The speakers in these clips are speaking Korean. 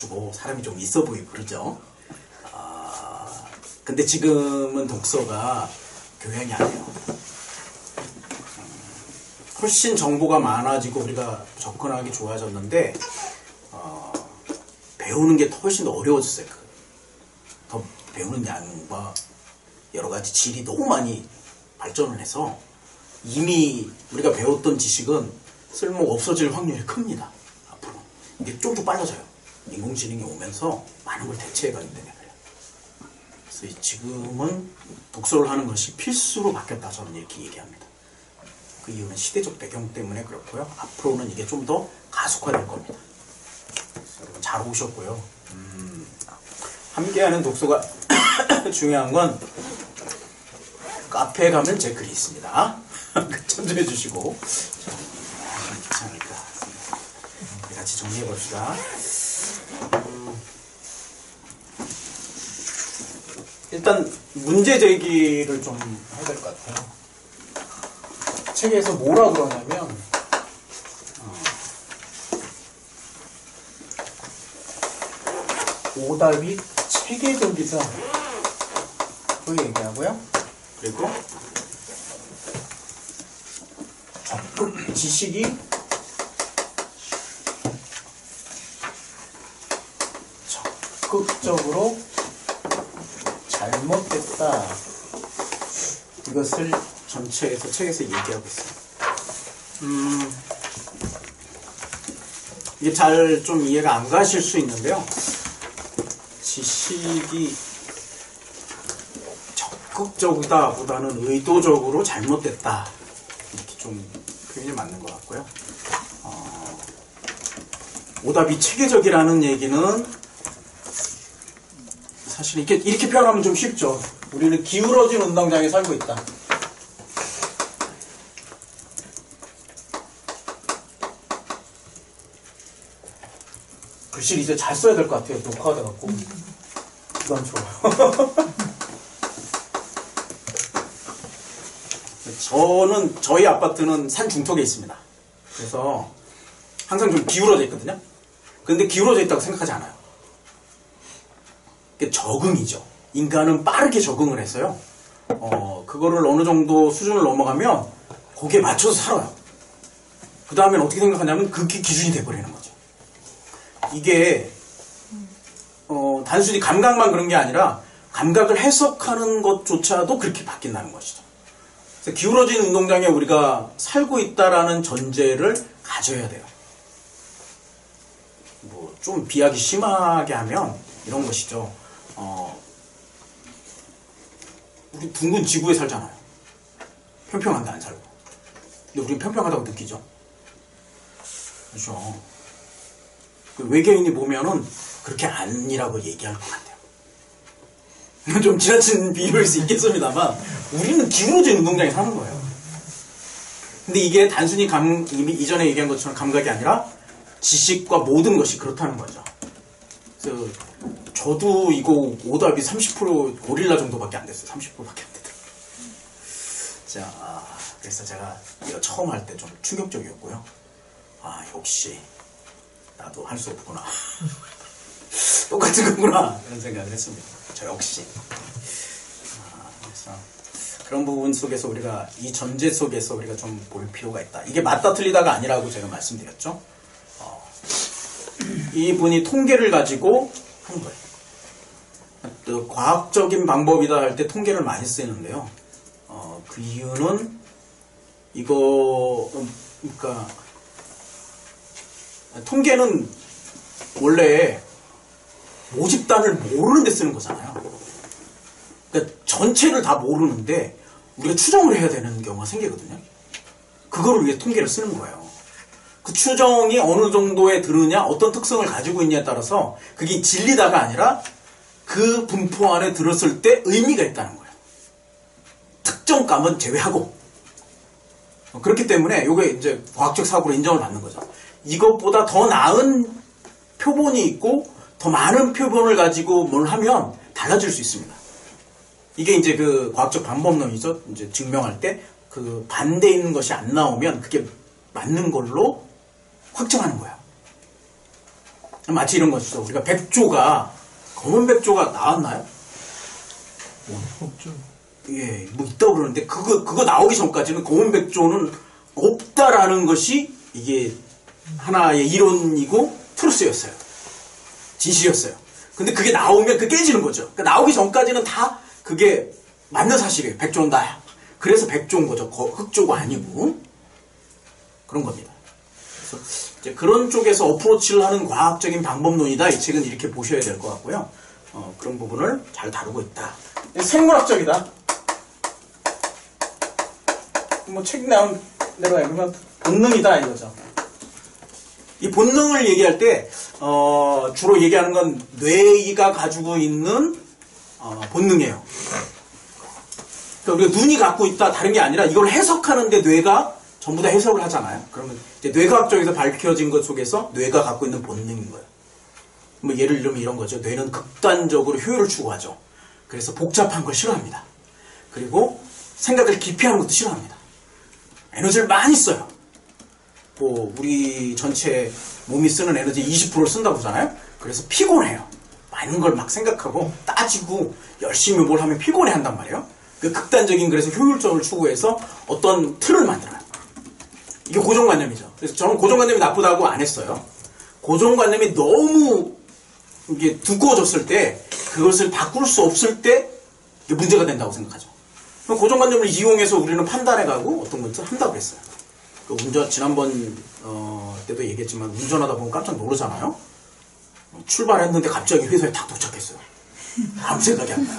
주고 사람이 좀 있어 보이고 그러죠. 근데 지금은 독서가 교양이 아니에요. 훨씬 정보가 많아지고 우리가 접근하기 좋아졌는데 배우는 게 훨씬 더 어려워졌어요. 더 배우는 양과 여러 가지 질이 너무 많이 발전을 해서 이미 우리가 배웠던 지식은 쓸모 없어질 확률이 큽니다. 앞으로 이게 좀 더 빨라져요. 인공지능이 오면서 많은 걸 대체해가기 때문에 그래요. 그래서 지금은 독서를 하는 것이 필수로 바뀌었다, 저는 이렇게 얘기합니다. 그 이유는 시대적 배경 때문에 그렇고요. 앞으로는 이게 좀 더 가속화될 겁니다. 여러분 잘 오셨고요. 함께하는 독서가 중요한 건 카페에 가면 제 글이 있습니다. 참조해 주시고 괜찮을까? 우리 같이 정리해 봅시다. 일단 문제 제기를 좀 해야 될 것 같아요. 책에서 뭐라 그러냐면 오답이 체계적이다 그 얘기하고요. 그리고 지식이 적극적으로 잘못됐다. 이것을 전체에서 책에서 얘기하고 있어요. 이게 잘 좀 이해가 안 가실 수 있는데요. 지식이 적극적이다 보다는 의도적으로 잘못됐다. 이렇게 좀 표현이 맞는 것 같고요. 오답이 체계적이라는 얘기는 사실 이렇게 표현하면 좀 쉽죠. 우리는 기울어진 운동장에 살고 있다. 글씨를 이제 잘 써야 될 것 같아요. 녹화가 돼갖고. 부담스러워요. 저희 아파트는 산 중턱에 있습니다. 그래서 항상 좀 기울어져 있거든요. 근데 기울어져 있다고 생각하지 않아요. 그게 적응이죠. 인간은 빠르게 적응을 해서요. 그거를 어느 정도 수준을 넘어가면 거기에 맞춰서 살아요. 그 다음엔 어떻게 생각하냐면 그게 기준이 돼버리는 거죠. 이게 단순히 감각만 그런 게 아니라 감각을 해석하는 것조차도 그렇게 바뀐다는 것이죠. 그래서 기울어진 운동장에 우리가 살고 있다라는 전제를 가져야 돼요. 뭐 좀 비하기 심하게 하면 이런 것이죠. 우리 둥근 지구에 살잖아요. 평평한데 안 살고. 근데 우린 평평하다고 느끼죠. 그렇죠. 그 외계인이 보면은 그렇게 아니라고 얘기할 것 같아요. 좀 지나친 비유일 수 있겠습니다만 우리는 기울어진 운동장에 사는 거예요. 근데 이게 단순히 이미 이전에 얘기한 것처럼 감각이 아니라 지식과 모든 것이 그렇다는 거죠. 그래서 저도 이거 오답이 30% 고릴라 정도밖에 안 됐어요. 30%밖에 안 되더라고요. 자, 그래서 제가 이거 처음 할 때 좀 충격적이었고요. 역시 나도 할 수 없구나. 똑같은 거구나. 이런 생각을 했습니다. 저 역시. 그래서 그런 부분 속에서 우리가 이 전제 속에서 우리가 좀 볼 필요가 있다. 이게 맞다 틀리다가 아니라고 제가 말씀드렸죠. 이분이 통계를 가지고 한 거예요. 또 과학적인 방법이다 할 때 통계를 많이 쓰는데요. 그 이유는 그러니까 통계는 원래 모집단을 모르는 데 쓰는 거잖아요. 그러니까 전체를 다 모르는데 우리가 추정을 해야 되는 경우가 생기거든요. 그거를 위해 통계를 쓰는 거예요. 그 추정이 어느 정도에 들으냐, 어떤 특성을 가지고 있냐에 따라서 그게 진리다가 아니라 그 분포 안에 들었을 때 의미가 있다는 거예요. 특정감은 제외하고. 그렇기 때문에 이게 이제 과학적 사고로 인정을 받는 거죠. 이것보다 더 나은 표본이 있고 더 많은 표본을 가지고 뭘 하면 달라질 수 있습니다. 이게 이제 그 과학적 반복론이죠. 이제 증명할 때 그 반대 있는 것이 안 나오면 그게 맞는 걸로 확정하는 거예요. 마치 이런 것이죠. 우리가 백조가, 검은 백조가 나왔나요? 없죠. 예, 뭐 있다고 그러는데, 그거 나오기 전까지는 검은 백조는 없다라는 것이 이게 하나의 이론이고 트루스였어요. 진실이었어요. 근데 그게 나오면 그 깨지는 거죠. 그러니까 나오기 전까지는 다 그게 맞는 사실이에요. 백조는 나야. 그래서 백조인 거죠. 흑조가 아니고. 그런 겁니다. 그래서 이제 그런 쪽에서 어프로치를 하는 과학적인 방법론이다. 이 책은 이렇게 보셔야 될 것 같고요. 그런 부분을 잘 다루고 있다. 생물학적이다. 뭐 책 나온 대로 그러면 본능이다 이거죠. 이 본능을 얘기할 때 주로 얘기하는 건 뇌가 가지고 있는 본능이에요. 그러니까 우리가 눈이 갖고 있다 다른 게 아니라 이걸 해석하는데 뇌가 전부 다 해석을 하잖아요. 그러면 이제 뇌과학적에서 밝혀진 것 속에서 뇌가 갖고 있는 본능인 거예요. 뭐 예를 들면 이런 거죠. 뇌는 극단적으로 효율을 추구하죠. 그래서 복잡한 걸 싫어합니다. 그리고 생각을 깊이 하는 것도 싫어합니다. 에너지를 많이 써요. 뭐 우리 전체 몸이 쓰는 에너지 20%를 쓴다고 하잖아요. 그래서 피곤해요. 많은 걸 막 생각하고 따지고 열심히 뭘 하면 피곤해 한단 말이에요. 그 극단적인 그래서 효율적을 추구해서 어떤 틀을 만들어요. 이게 고정관념이죠. 그래서 저는 고정관념이 나쁘다고 안 했어요. 고정관념이 너무 이게 두꺼워졌을 때 그것을 바꿀 수 없을 때 이게 문제가 된다고 생각하죠. 고정관념을 이용해서 우리는 판단해가고 어떤 것을 한다고 했어요. 그 지난번 때도 얘기했지만 운전하다 보면 깜짝 놀라잖아요. 출발했는데 갑자기 회사에 딱 도착했어요. 아무 생각이 안 나요.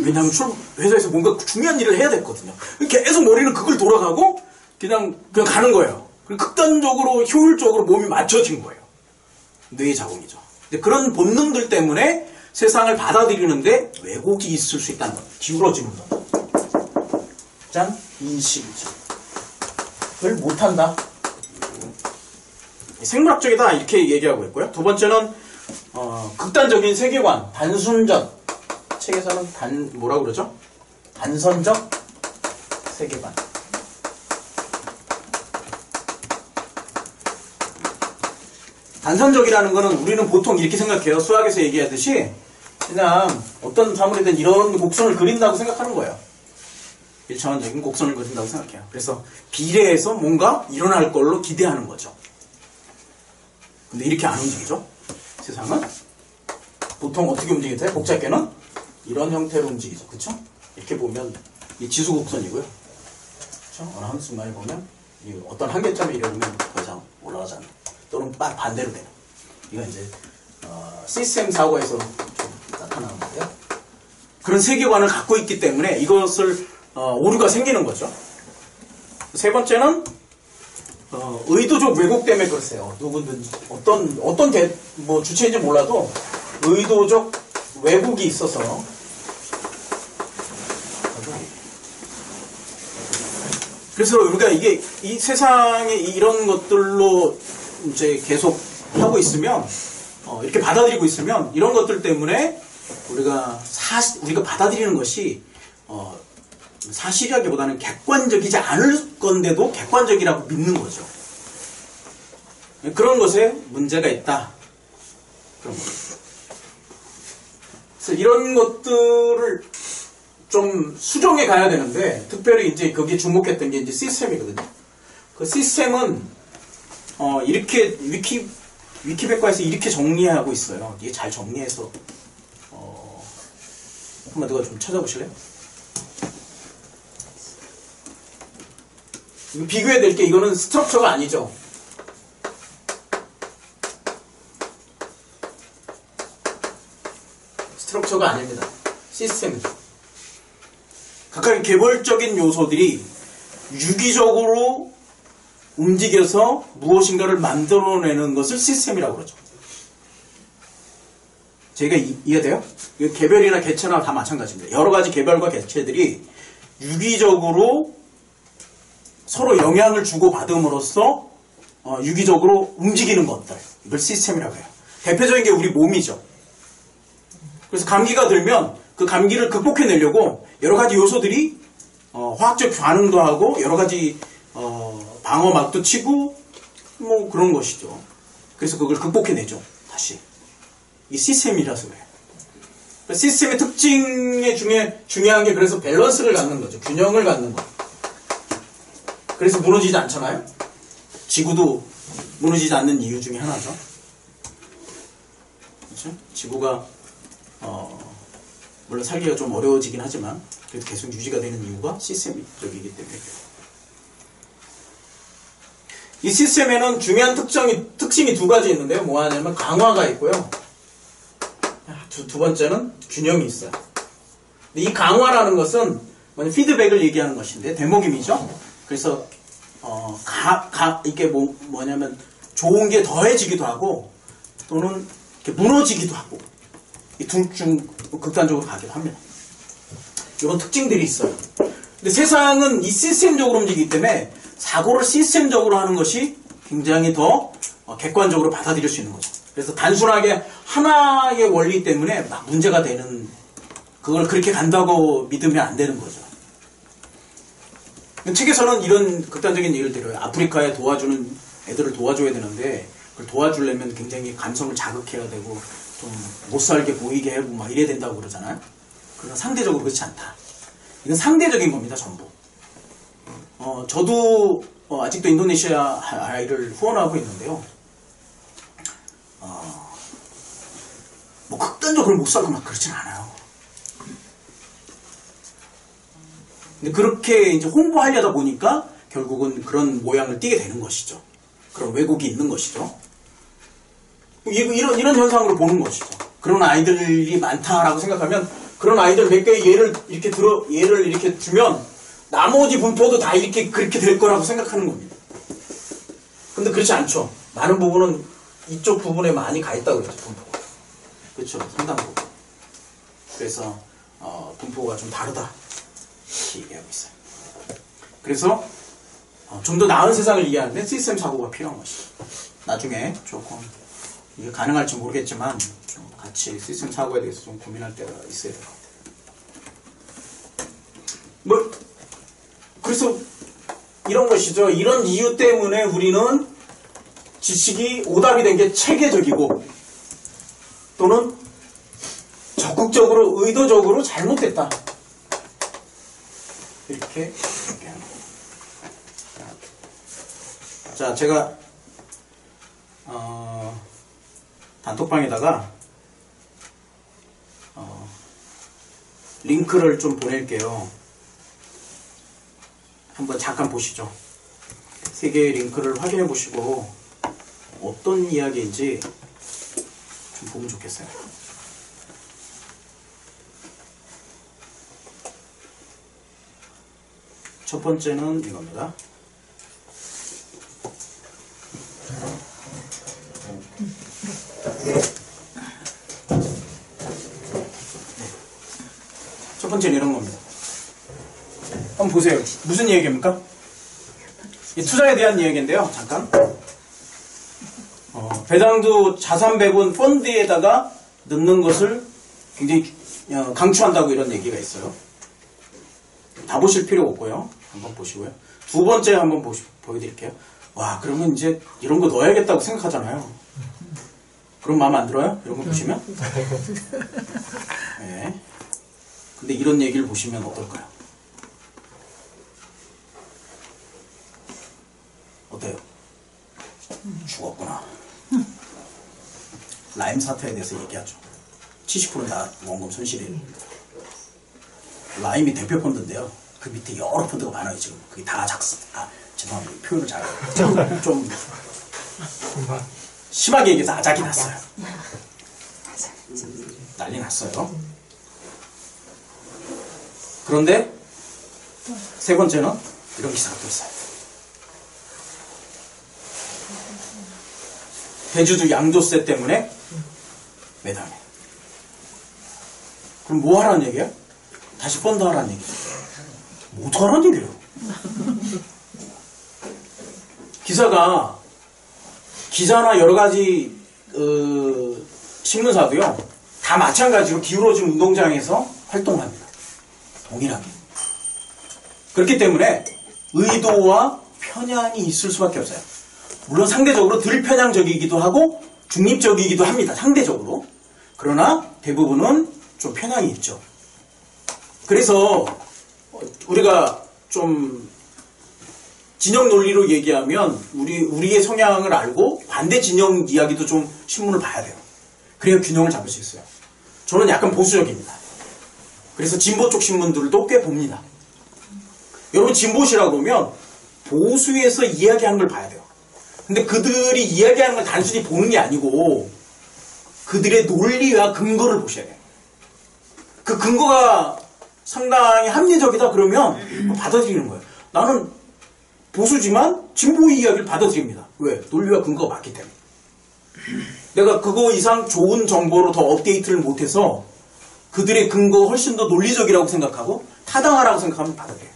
왜냐하면 회사에서 뭔가 중요한 일을 해야 됐거든요. 계속 머리는 그걸 돌아가고 그냥 가는 거예요. 그리고 극단적으로 효율적으로 몸이 맞춰진 거예요. 뇌의 자궁이죠. 그런 본능들 때문에 세상을 받아들이는데 왜곡이 있을 수 있다는 것. 기울어지는 것. 짠 인식이죠. 그걸 못한다. 생물학적이다 이렇게 얘기하고 있고요. 두 번째는 극단적인 세계관, 단순적. 책에서는 뭐라고 그러죠? 단선적 세계관. 단선적이라는 거는 우리는 보통 이렇게 생각해요. 수학에서 얘기하듯이 그냥 어떤 사물이든 이런 곡선을 그린다고 생각하는 거예요. 1차원적인 곡선을 그린다고 생각해요. 그래서 비례해서 뭔가 일어날 걸로 기대하는 거죠. 근데 이렇게 안 움직이죠. 세상은 보통 어떻게 움직이세요? 복잡계는 이런 형태로 움직이죠. 그쵸? 이렇게 보면 이 지수곡선이고요. 그쵸? 어느 한순간에 보면 어떤 한계점에 이르면 더 이상 올라가지 않는 또는 반대로 되는 이건 이제 시스템 사고에서 좀 나타나는 건데요. 그런 세계관을 갖고 있기 때문에 이것을 오류가 생기는 거죠. 세 번째는 의도적 왜곡 때문에 그러세요. 누구든지 어떤 뭐 주체인지 몰라도 의도적 왜곡이 있어서 그래서 우리가 이 세상에 이런 것들로 이제 계속 하고 있으면 이렇게 받아들이고 있으면 이런 것들 때문에 우리가 받아들이는 것이 사실이라기보다는 객관적이지 않을 건데도 객관적이라고 믿는 거죠. 그런 것에 문제가 있다. 그런 거. 그래서 이런 것들을 좀 수정해 가야 되는데 특별히 이제 거기에 주목했던 게 이제 시스템이거든요. 그 시스템은 이렇게 위키백과에서 이렇게 정리하고 있어요. 이게 잘 정리해서 한번 누가 좀 찾아보실래요? 이거 비교해야 될 게 이거는 스트럭처가 아니죠. 스트럭처가 아닙니다. 시스템이죠. 각각의 개별적인 요소들이 유기적으로 움직여서 무엇인가를 만들어내는 것을 시스템이라고 그러죠. 제가 이해돼요? 개별이나 개체나 다 마찬가지입니다. 여러 가지 개별과 개체들이 유기적으로 서로 영향을 주고받음으로써 유기적으로 움직이는 것들. 이걸 시스템이라고 해요. 대표적인 게 우리 몸이죠. 그래서 감기가 들면 그 감기를 극복해내려고 여러 가지 요소들이 화학적 반응도 하고 여러 가지 방어막도 치고 뭐 그런 것이죠. 그래서 그걸 극복해내죠. 다시. 이 시스템이라서 그래요. 시스템의 특징의 중에 중요한 게 그래서 밸런스를 갖는 거죠. 균형을 갖는 거. 그래서 무너지지 않잖아요. 지구도 무너지지 않는 이유 중에 하나죠. 그렇죠? 지구가 물론 살기가 좀 어려워지긴 하지만 그래도 계속 유지가 되는 이유가 시스템적이기 때문에. 이 시스템에는 중요한 특징이 두 가지 있는데요. 뭐 하냐면 강화가 있고요. 두 번째는 균형이 있어요. 근데 이 강화라는 것은 피드백을 얘기하는 것인데 대목임이죠. 그래서 이게 뭐냐면 좋은 게 더해지기도 하고 또는 이렇게 무너지기도 하고 이 둘 중 극단적으로 가기도 합니다. 이런 특징들이 있어요. 근데 세상은 이 시스템적으로 움직이기 때문에 사고를 시스템적으로 하는 것이 굉장히 더 객관적으로 받아들일 수 있는 거죠. 그래서 단순하게 하나의 원리 때문에 막 문제가 되는 그걸 그렇게 간다고 믿으면 안 되는 거죠. 책에서는 이런 극단적인 예를 들어요. 아프리카에 도와주는 애들을 도와줘야 되는데 그걸 도와주려면 굉장히 감성을 자극해야 되고 좀 못살게 보이게 하고 막 이래야 된다고 그러잖아요. 그러나 상대적으로 그렇지 않다. 이건 상대적인 겁니다. 전부. 저도 아직도 인도네시아 아이를 후원하고 있는데요. 뭐 극단적으로 못 살고 막 그렇진 않아요. 근데 그렇게 이제 홍보하려다 보니까 결국은 그런 모양을 띠게 되는 것이죠. 그런 왜곡이 있는 것이죠. 이런 현상으로 보는 것이죠. 그런 아이들이 많다라고 생각하면 그런 아이들 몇 개의 예를 이렇게 주면 나머지 분포도 다 그렇게 될 거라고 생각하는 겁니다. 근데 그렇지 않죠. 많은 부분은 이쪽 부분에 많이 가 있다고 그랬죠, 분포가. 그렇죠, 상당 부분. 그래서 분포가 좀 다르다 이렇게 얘기하고 있어요. 그래서 좀 더 나은 세상을 이해하는데 시스템 사고가 필요한 것이죠. 나중에 조금 이게 가능할지 모르겠지만 좀 같이 시스템 사고에 대해서 좀 고민할 때가 있어야 될 것 같아요. 그래서 이런 것이죠. 이런 이유 때문에 우리는 지식이 오답이 된 게 체계적이고 또는 적극적으로 의도적으로 잘못됐다. 이렇게 얘기하는 거예요. 자, 제가 단톡방에다가 링크를 좀 보낼게요. 한번 잠깐 보시죠. 세 개의 링크를 확인해 보시고 어떤 이야기인지 좀 보면 좋겠어요. 첫 번째는 이겁니다. 첫 번째는 이런 겁니다. 한번 보세요. 무슨 얘기입니까? 이 투자에 대한 이야기인데요. 잠깐. 배당주 자산 배분 펀드에다가 넣는 것을 굉장히 강추한다고 이런 얘기가 있어요. 다 보실 필요 없고요. 한번 보시고요. 두 번째 한번 보여드릴게요. 와, 그러면 이제 이런 거 넣어야겠다고 생각하잖아요. 그럼 마음에 안 들어요? 이런 거 보시면? 네. 근데 이런 얘기를 보시면 어떨까요? 어때요? 죽었구나. 라임 사태에 대해서 얘기하죠. 70%는 다 원금 손실이에요. 라임이 대표 펀드인데요. 그 밑에 여러 펀드가 많아요, 지금. 그게 다 죄송합니다. 표현을 좀 심하게 얘기해서 아작이 났어요. 난리 났어요. 그런데 세 번째는 이런 기사가 또 있어요. 대주주 양도세 때문에 매달려. 그럼 뭐 하라는 얘기야? 다시 펀드 하라는 얘기죠. 뭐 어떡하라는 얘기예요? 기사가 기자나 여러 가지 신문사도요. 다 마찬가지로 기울어진 운동장에서 활동합니다. 동일하게. 그렇기 때문에 의도와 편향이 있을 수밖에 없어요. 물론 상대적으로 덜 편향적이기도 하고 중립적이기도 합니다. 상대적으로. 그러나 대부분은 좀 편향이 있죠. 그래서 우리가 좀 진영 논리로 얘기하면 우리의 성향을 알고 반대 진영 이야기도 좀 신문을 봐야 돼요. 그래야 균형을 잡을 수 있어요. 저는 약간 보수적입니다. 그래서 진보 쪽 신문들도 꽤 봅니다. 여러분 진보시라고 그러면 보수에서 이야기하는 걸 봐야 돼요. 근데 그들이 이야기하는 걸 단순히 보는 게 아니고 그들의 논리와 근거를 보셔야 돼요. 그 근거가 상당히 합리적이다 그러면 받아들이는 거예요. 나는 보수지만 진보의 이야기를 받아들입니다. 왜? 논리와 근거가 맞기 때문에. 내가 그거 이상 좋은 정보로 더 업데이트를 못해서 그들의 근거가 훨씬 더 논리적이라고 생각하고 타당하라고 생각하면 받아들여요.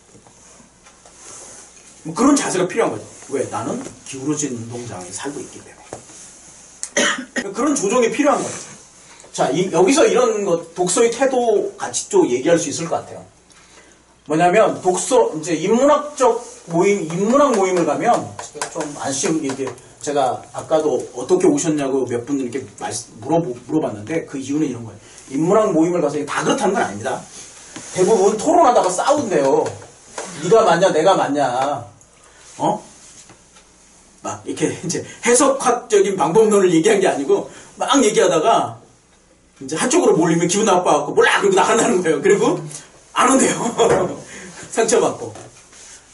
뭐 그런 자세가 필요한 거죠. 왜? 나는 기울어진 운동장에 살고 있기 때문에. 그런 조정이 필요한 거죠. 자, 여기서 이런 것, 독서의 태도 같이 또 얘기할 수 있을 것 같아요. 뭐냐면, 이제 인문학 모임을 가면, 좀 이게, 제가 아까도 어떻게 오셨냐고 몇 분들께 물어봤는데, 그 이유는 이런 거예요. 인문학 모임을 가서 다 그렇다는 건 아닙니다. 대부분 토론하다가 싸운대요. 네가 맞냐, 내가 맞냐. 막, 이렇게, 이제, 해석학적인 방법론을 얘기한 게 아니고, 막 얘기하다가, 이제 한쪽으로 몰리면 기분 나빠갖고, 몰라! 그러고 나간다는 거예요. 그리고, 안 온대요. 상처받고.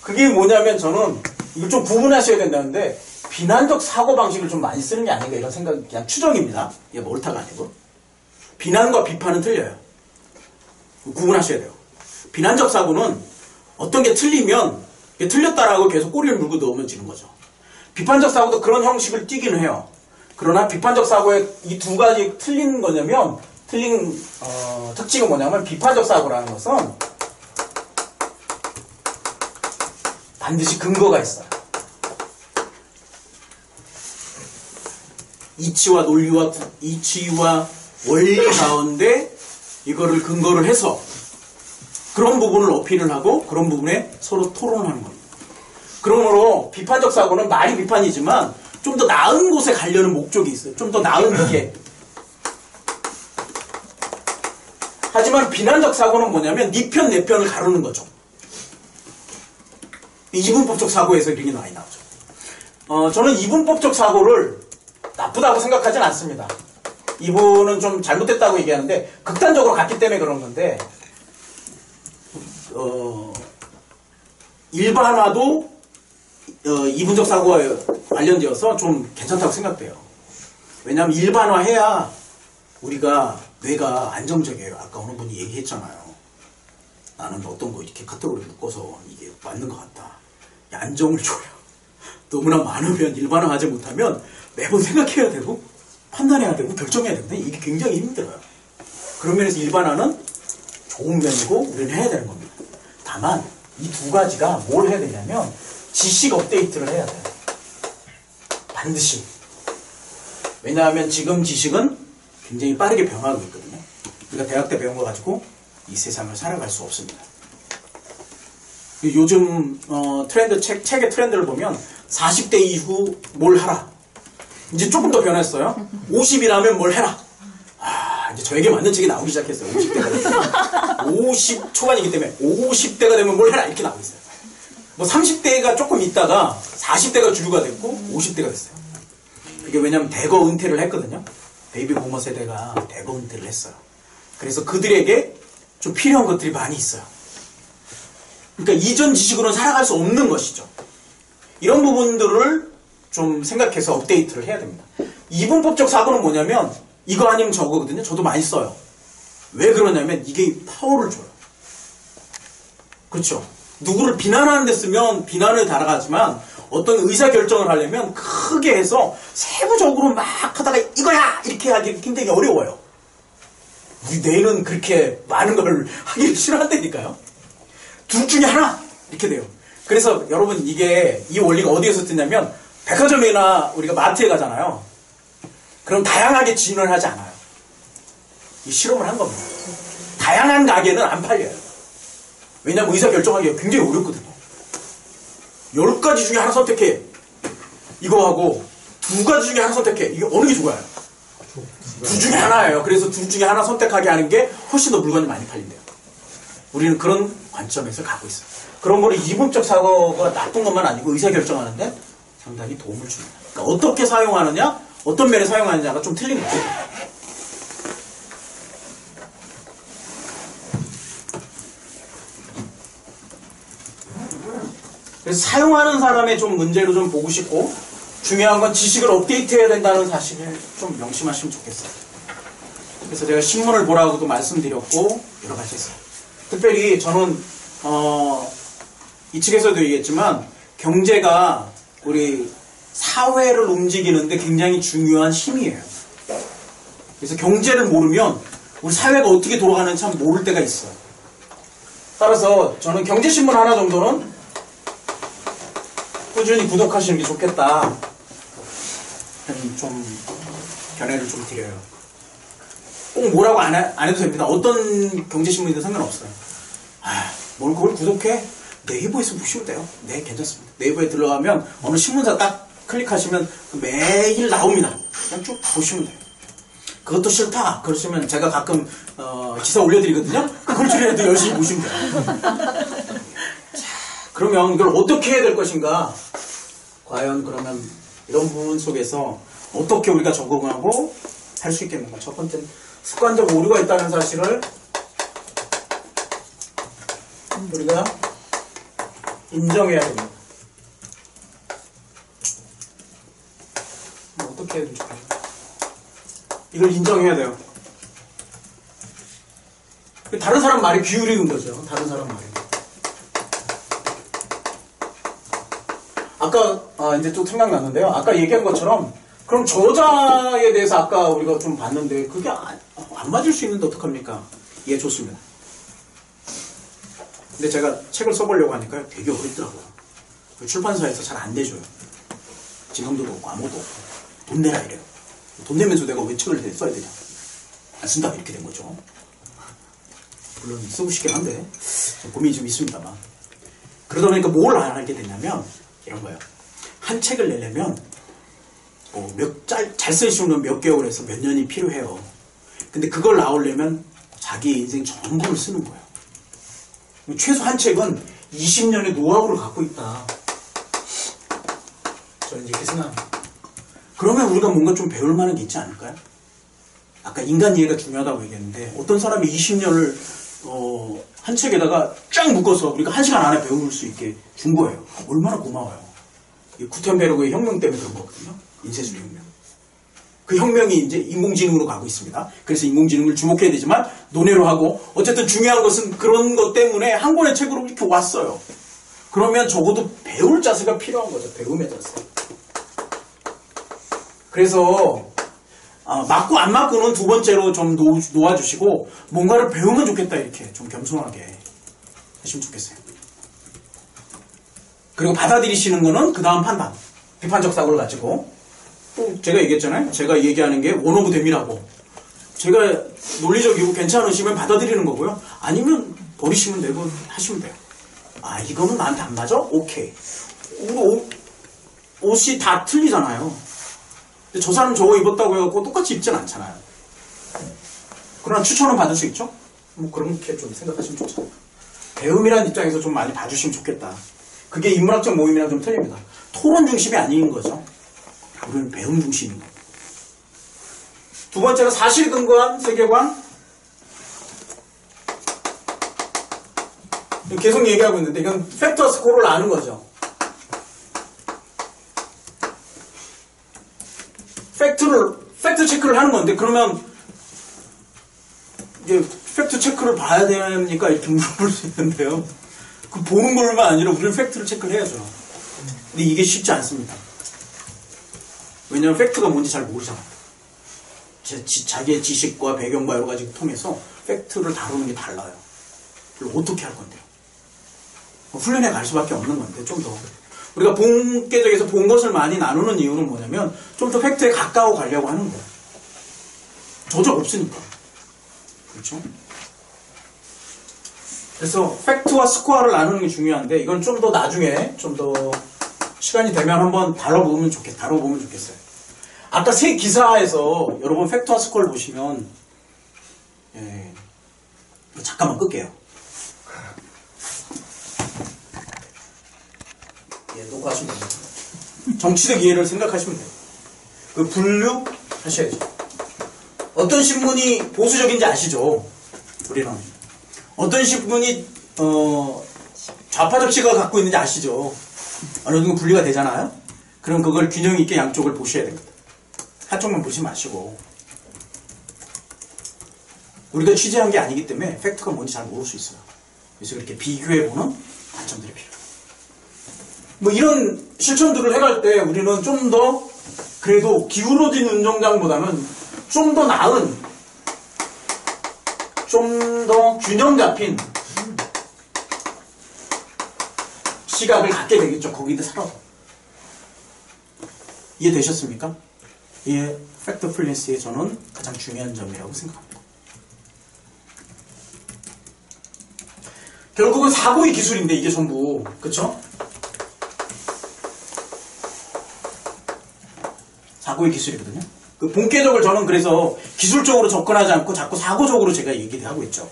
그게 뭐냐면, 저는, 이걸 좀 구분하셔야 된다는데, 비난적 사고방식을 좀 많이 쓰는 게 아닌가, 이런 생각, 그냥 추정입니다. 이게 뭐 옳다가 아니고. 비난과 비판은 틀려요. 구분하셔야 돼요. 비난적 사고는, 어떤 게 틀리면, 틀렸다라고 계속 꼬리를 물고 넣으면 지는 거죠. 비판적 사고도 그런 형식을 띠기는 해요. 그러나 비판적 사고의 이 두 가지 틀린 거냐면, 특징은 뭐냐면, 비판적 사고라는 것은 반드시 근거가 있어요. 이치와 원리 가운데 이거를 근거를 해서 그런 부분을 어필을 하고 그런 부분에 서로 토론하는 겁니다. 그러므로 비판적 사고는 말이 비판이지만 좀 더 나은 곳에 가려는 목적이 있어요. 좀 더 나은 게. 하지만 비난적 사고는 뭐냐면 네 편, 내 편을 가르는 거죠. 이분법적 사고에서 이렇게 많이 나오죠. 저는 이분법적 사고를 나쁘다고 생각하진 않습니다. 이분은 좀 잘못됐다고 얘기하는데 극단적으로 갔기 때문에 그런 건데 일반화도 이분적 사고와 관련되어서 좀 괜찮다고 생각돼요. 왜냐하면 일반화해야 우리가 뇌가 안정적이에요. 아까 어느 분이 얘기했잖아요. 나는 어떤 거 이렇게 카테고리 묶어서 이게 맞는 것 같다. 안정을 줘요. 너무나 많으면 일반화하지 못하면 매번 생각해야 되고 판단해야 되고 결정해야 되거든요. 이게 굉장히 힘들어요. 그런 면에서 일반화는 좋은 면이고 우리는 해야 되는 겁니다. 다만 이 두 가지가 뭘 해야 되냐면 지식 업데이트를 해야 돼요. 반드시. 왜냐하면 지금 지식은 굉장히 빠르게 변화하고 있거든요. 우리가 대학 때 배운 거 가지고 이 세상을 살아갈 수 없습니다. 요즘 책의 트렌드를 보면 40대 이후 뭘 하라. 이제 조금 더 변했어요. 50이라면 뭘 해라. 이제 저에게 맞는 책이 나오기 시작했어요. 50대가 되면. 50 초반이기 때문에 50대가 되면 뭘 해라 이렇게 나오고 있어요. 뭐 30대가 조금 있다가 40대가 주류가 됐고 50대가 됐어요. 그게 왜냐면 대거 은퇴를 했거든요. 베이비 부머 세대가 대거 은퇴를 했어요. 그래서 그들에게 좀 필요한 것들이 많이 있어요. 그러니까 이전 지식으로는 살아갈 수 없는 것이죠. 이런 부분들을 좀 생각해서 업데이트를 해야 됩니다. 이분법적 사고는 뭐냐면 이거 아니면 저거거든요. 저도 많이 써요. 왜 그러냐면 이게 파워를 줘요. 그렇죠. 누구를 비난하는 데 쓰면 비난을 달아가지만 어떤 의사결정을 하려면 크게 해서 세부적으로 막 하다가 이거야! 이렇게 하기 굉장히 어려워요. 우리 뇌는 그렇게 많은 걸 하기 싫어한다니까요. 둘 중에 하나! 이렇게 돼요. 그래서 여러분 이 원리가 어디에서 뜨냐면 백화점이나 우리가 마트에 가잖아요. 그럼 다양하게 진열을 하지 않아요. 이 실험을 한 겁니다. 다양한 가게는 안 팔려요. 왜냐하면 의사결정하기가 굉장히 어렵거든요. 10가지 중에 하나 선택해. 이거 하고 두 가지 중에 하나 선택해. 이게 어느 게 좋아요? 둘 중에 하나예요. 그래서 둘 중에 하나 선택하게 하는 게 훨씬 더 물건이 많이 팔린대요. 우리는 그런 관점에서 가고 있어요. 그런 거를 이분적 사고가 나쁜 것만 아니고 의사결정하는데 상당히 도움을 줍니다. 그러니까 어떻게 사용하느냐, 어떤 면에 사용하느냐가 좀 틀린 거죠. 그래서 사용하는 사람의 좀 문제로 좀 보고 싶고, 중요한 건 지식을 업데이트해야 된다는 사실을 좀 명심하시면 좋겠어요. 그래서 제가 신문을 보라고도 말씀드렸고 여러 가지 했어요. 특별히 저는 이 측에서도 얘기했지만 경제가 우리 사회를 움직이는데 굉장히 중요한 힘이에요. 그래서 경제를 모르면 우리 사회가 어떻게 돌아가는지 참 모를 때가 있어요. 따라서 저는 경제신문 하나 정도는 꾸준히 구독하시는 게 좋겠다. 좀 견해를 좀 드려요. 꼭 뭐라고 안 해도 됩니다. 어떤 경제신문이든 상관없어요. 뭘 그걸 구독해? 네이버에서 보시면 돼요. 네, 괜찮습니다. 네이버에 들어가면 어느 신문사 딱 클릭하시면 매일 나옵니다. 그냥 쭉 보시면 돼요. 그것도 싫다 그러시면 제가 가끔 기사 올려드리거든요. 그걸 줄이라도 열심히 보시면 돼요. 자, 그러면 이걸 어떻게 해야 될 것인가? 과연 그러면 이런 부분 속에서 어떻게 우리가 적응하고 할 수 있겠는가? 첫 번째는 습관적 오류가 있다는 사실을 우리가 인정해야 됩니다. 어떻게 해야 될지 이걸 인정해야 돼요. 다른 사람 말에 기울이는 거죠. 다른 사람 말에. 아까 이제 또 생각났는데요. 아까 얘기한 것처럼 그럼 저자에 대해서 아까 우리가 좀 봤는데 그게 안 맞을 수 있는데 어떡합니까? 예, 좋습니다. 근데 제가 책을 써보려고 하니까 되게 어렵더라고요. 출판사에서 잘 안 내줘요. 진흥도도 없고 아무것도 없고 돈 내라 이래요. 돈 내면서 내가 왜 책을 써야 되냐? 안 쓴다 이렇게 된 거죠. 물론 쓰고 싶긴 한데 고민이 좀 있습니다만. 그러다 보니까 뭘 안 하게 됐냐면 이런 거예요. 한 책을 내려면 잘 쓰시면 몇 개월에서 몇 년이 필요해요. 근데 그걸 나오려면 자기 인생 전부를 쓰는 거예요. 최소 한 책은 20년의 노하우를 갖고 있다. 저는 이렇게 생각합니다. 그러면 우리가 뭔가 좀 배울 만한 게 있지 않을까요? 아까 인간 이해가 중요하다고 얘기했는데 어떤 사람이 20년을 한 책에다가 쫙 묶어서 우리가 1시간 안에 배울 수 있게 준 거예요. 얼마나 고마워요. 이 구텐베르그의 혁명 때문에 그런 거거든요. 인쇄술 혁명. 그 혁명이 이제 인공지능으로 가고 있습니다. 그래서 인공지능을 주목해야 되지만 논외로 하고 어쨌든 중요한 것은 그런 것 때문에 한 권의 책으로 이렇게 왔어요. 그러면 적어도 배울 자세가 필요한 거죠. 배움의 자세. 그래서 맞고 안 맞고는 두 번째로 좀 놓아주시고 뭔가를 배우면 좋겠다 이렇게 좀 겸손하게 하시면 좋겠어요. 그리고 받아들이시는 거는 그 다음 판단. 비판적 사고를 가지고 또 제가 얘기했잖아요. 제가 얘기하는 게 원 오브 댐이라고. 제가 논리적이고 괜찮으시면 받아들이는 거고요. 아니면 버리시면 되고 하시면 돼요. 이거는 나한테 안 맞아? 오케이. 우리 옷이 다 틀리잖아요. 근데 저 사람 저거 입었다고 해갖고 똑같이 입진 않잖아요. 그러나 추천은 받을 수 있죠? 뭐 그렇게 좀 생각하시면 좋죠. 배움이라는 입장에서 좀 많이 봐주시면 좋겠다. 그게 인문학적 모임이랑 좀 틀립니다. 토론 중심이 아닌 거죠. 우리는 배움 중심인 거예요. 두 번째는 사실 근거한 세계관. 계속 얘기하고 있는데 이건 팩터 스코어를 아는 거죠. 팩트 체크를 하는 건데 그러면 이게 팩트 체크를 봐야 되니까 이렇게 물어볼 수 있는데요. 그 보는 것만 아니라 우리는 팩트를 체크를 해야죠. 근데 이게 쉽지 않습니다. 왜냐하면 팩트가 뭔지 잘 모르잖아요. 자기의 지식과 배경과 여러 가지 통해서 팩트를 다루는 게 달라요. 그걸 어떻게 할 건데요? 훈련해 갈 수밖에 없는 건데 좀 더 우리가 본계적에서 본 것을 많이 나누는 이유는 뭐냐면 좀 더 팩트에 가까워 가려고 하는 거예요. 저적 없으니까. 그렇죠? 그래서 팩트와 스코어를 나누는 게 중요한데 이건 좀 더 나중에 좀 더 시간이 되면 한번 다뤄보면 좋겠어요. 아까 세 기사에서 여러분 팩트와 스코어를 보시면 예, 잠깐만 끌게요. 예, 녹화하시면 됩니다. 정치적 이해를 생각하시면 돼요. 그 분류 하셔야죠. 어떤 신문이 보수적인지 아시죠? 우리는 어떤 신문이 좌파적 시각을 갖고 있는지 아시죠? 어느 정도 분리가 되잖아요. 그럼 그걸 균형 있게 양쪽을 보셔야 됩니다. 한쪽만 보지 마시고. 우리가 취재한 게 아니기 때문에 팩트가 뭔지 잘 모를 수 있어요. 그래서 이렇게 비교해보는 관점들이 필요해요. 뭐 이런 실천들을 해갈 때 우리는 좀 더 그래도 기울어진 운동장보다는 좀 더 나은, 좀 더 균형 잡힌 시각을 갖게 되겠죠. 거기도 살아서. 이해되셨습니까? 이게 팩트풀리스의 저는 가장 중요한 점이라고 생각합니다. 결국은 사고의 기술인데 이게 전부 그쵸? 사고의 기술이거든요. 그 본계적을 저는 그래서 기술적으로 접근하지 않고 자꾸 사고적으로 제가 얘기를 하고 있죠.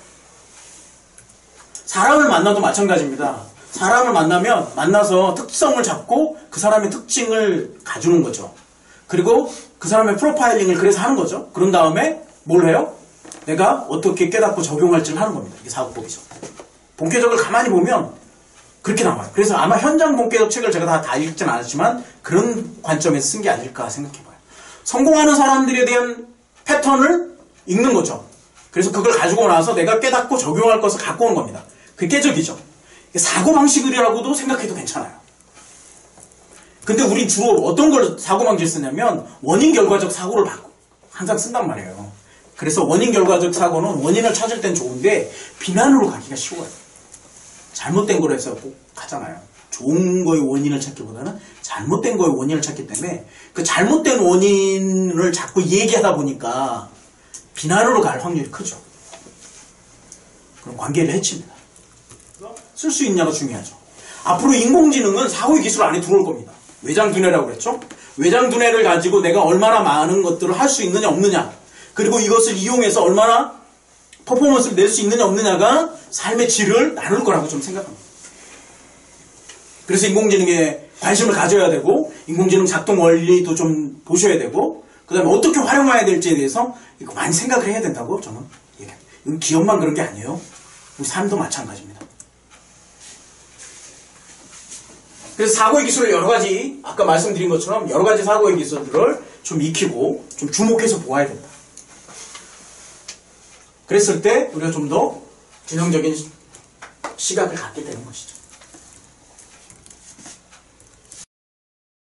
사람을 만나도 마찬가지입니다. 사람을 만나서 특성을 잡고 그 사람의 특징을 가주는 거죠. 그리고 그 사람의 프로파일링을 그래서 하는 거죠. 그런 다음에 뭘 해요? 내가 어떻게 깨닫고 적용할지를 하는 겁니다. 이게 사고법이죠. 본계적을 가만히 보면 그렇게 나와요. 그래서 아마 현장 본계적 책을 제가 다 읽진 않았지만 그런 관점에서 쓴 게 아닐까 생각해봐요. 성공하는 사람들에 대한 패턴을 읽는 거죠. 그래서 그걸 가지고 나서 내가 깨닫고 적용할 것을 갖고 오는 겁니다. 그게 깨적이죠. 사고방식이라고도 생각해도 괜찮아요. 근데 우린 주로 어떤 걸 사고방식을 쓰냐면 원인 결과적 사고를 항상 쓴단 말이에요. 그래서 원인 결과적 사고는 원인을 찾을 땐 좋은데 비난으로 가기가 쉬워요. 잘못된 걸 해서 꼭 가잖아요. 좋은 거의 원인을 찾기보다는 잘못된 거의 원인을 찾기 때문에 그 잘못된 원인을 자꾸 얘기하다 보니까 비난으로 갈 확률이 크죠. 그럼 관계를 해칩니다. 쓸 수 있냐가 중요하죠. 앞으로 인공지능은 사고의 기술 안에 들어올 겁니다. 외장두뇌라고 그랬죠? 외장두뇌를 가지고 내가 얼마나 많은 것들을 할 수 있느냐 없느냐, 그리고 이것을 이용해서 얼마나 퍼포먼스를 낼 수 있느냐 없느냐가 삶의 질을 나눌 거라고 좀 생각합니다. 그래서 인공지능에 관심을 가져야 되고 인공지능 작동 원리도 좀 보셔야 되고 그 다음에 어떻게 활용해야 될지에 대해서 이거 많이 생각을 해야 된다고 저는 얘기합니다. 이건 기업만 그런 게 아니에요. 우리 삶도 마찬가지입니다. 그래서 사고의 기술을 여러 가지, 아까 말씀드린 것처럼 여러 가지 사고의 기술들을 좀 익히고 좀 주목해서 보아야 된다. 그랬을 때 우리가 좀 더 균형적인 시각을 갖게 되는 것이죠.